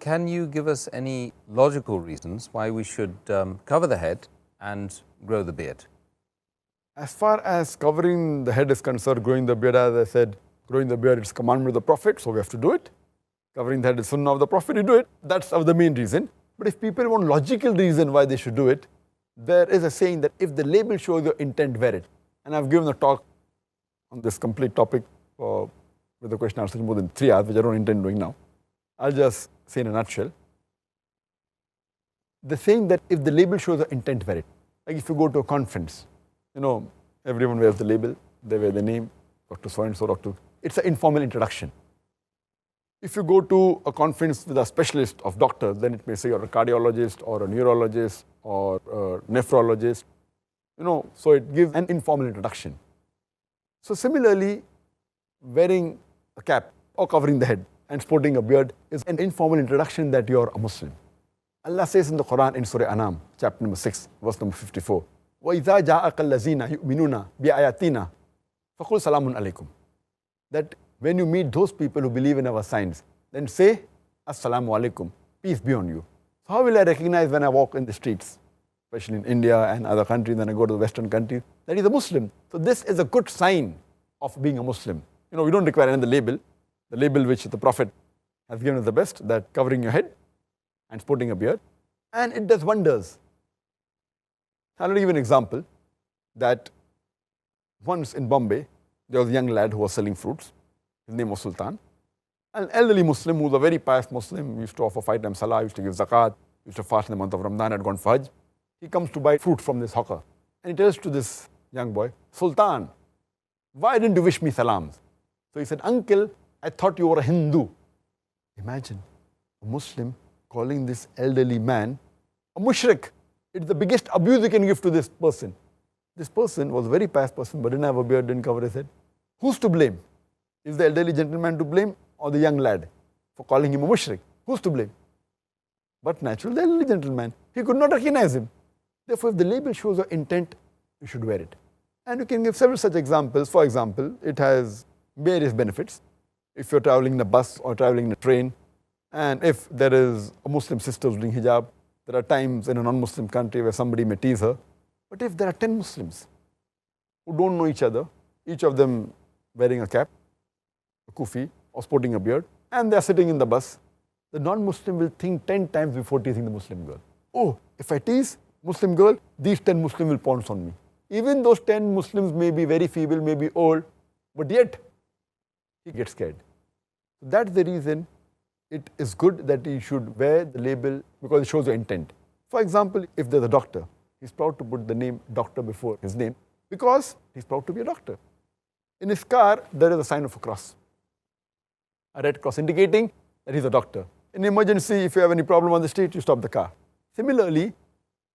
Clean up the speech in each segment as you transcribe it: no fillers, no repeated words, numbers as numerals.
can you give us any logical reasons why we should cover the head and grow the beard? As far as covering the head is concerned, growing the beard, as I said, growing the beard is commandment of the Prophet, so we have to do it. Covering the head is sunnah of the Prophet, you do it. That's the main reason. But if people want logical reason why they should do it, there is a saying that if the label shows your intent, wear it. And I've given a talk on this complete topic with the question answer more than 3 hours, which I don't intend doing now. I'll just say in a nutshell. The saying that if the label shows your intent, wear it. Like if you go to a conference, everyone wears the label, they wear the name, Dr. So-and-so, Dr. It's an informal introduction. If you go to a conference with a specialist of doctors, then it may say you're a cardiologist or a neurologist or a nephrologist, so it gives an informal introduction. So similarly, wearing a cap or covering the head and sporting a beard is an informal introduction that you're a Muslim. Allah says in the Quran in Surah Anam, chapter number 6, verse number 54, وَإِذَا جَاءَكَ الَّذِينَ يُؤْمِنُونَ بِآيَاتِنَا فَقُلْ سَلَامٌ عَلَيْكُمْ. That when you meet those people who believe in our signs, then say, Assalamu alaikum, peace be on you. So how will I recognize when I walk in the streets, especially in India and other countries, when I go to the Western countries, that he's a Muslim? So this is a good sign of being a Muslim. We don't require another label. The label which the Prophet has given us the best, that covering your head and sporting a beard. And it does wonders. I'll give an example that once in Bombay, there was a young lad who was selling fruits. His name was Sultan. An elderly Muslim who was a very pious Muslim, used to offer 5 times salah, used to give zakat, used to fast in the month of Ramadan, had gone for Hajj. He comes to buy fruit from this hawker. And he tells to this young boy, Sultan, why didn't you wish me salams? So he said, uncle, I thought you were a Hindu. Imagine a Muslim calling this elderly man a mushrik. It's the biggest abuse you can give to this person. This person was a very pious person, but didn't have a beard, didn't cover his head. Who's to blame? Is the elderly gentleman to blame or the young lad for calling him a mushrik? Who's to blame? But naturally, the elderly gentleman. He could not recognize him. Therefore, if the label shows your intent, you should wear it. And you can give several such examples. For example, it has various benefits. If you're traveling in a bus or traveling in a train, and if there is a Muslim sister who's doing hijab, there are times in a non-Muslim country where somebody may tease her. But if there are 10 Muslims who don't know each other, each of them wearing a cap, a kufi, or sporting a beard, and they're sitting in the bus, the non-Muslim will think 10 times before teasing the Muslim girl. Oh, if I tease Muslim girl, these 10 Muslims will pounce on me. Even those 10 Muslims may be very feeble, may be old, but yet he gets scared. That's the reason it is good that he should wear the label, because it shows your intent. For example, if there's a doctor, he's proud to put the name doctor before his name because he's proud to be a doctor. In his car, there is a sign of a cross, a red cross indicating that he's a doctor. In emergency, if you have any problem on the street, you stop the car. Similarly,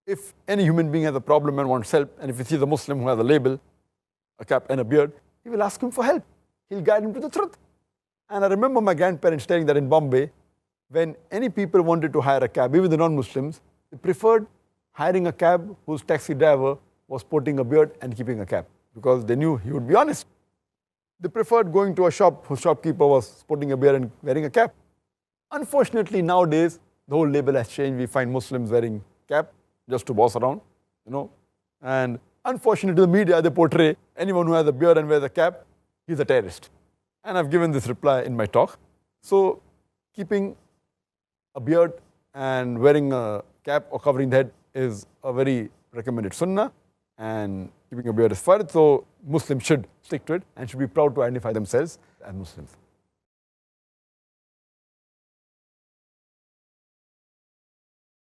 if any human being has a problem and wants help, and if he sees a Muslim who has a label, a cap and a beard, he will ask him for help. He'll guide him to the truth. And I remember my grandparents telling that in Bombay, when any people wanted to hire a cab, even the non-Muslims, they preferred hiring a cab whose taxi driver was sporting a beard and keeping a cap, because they knew he would be honest. They preferred going to a shop whose shopkeeper was sporting a beard and wearing a cap. Unfortunately, nowadays, the whole label has changed. We find Muslims wearing cap just to boss around, And unfortunately, the media, they portray anyone who has a beard and wears a cap, he's a terrorist. And I've given this reply in my talk. So keeping a beard and wearing a cap or covering the head is a very recommended sunnah, and keeping a beard is fard. So Muslims should stick to it and should be proud to identify themselves as Muslims.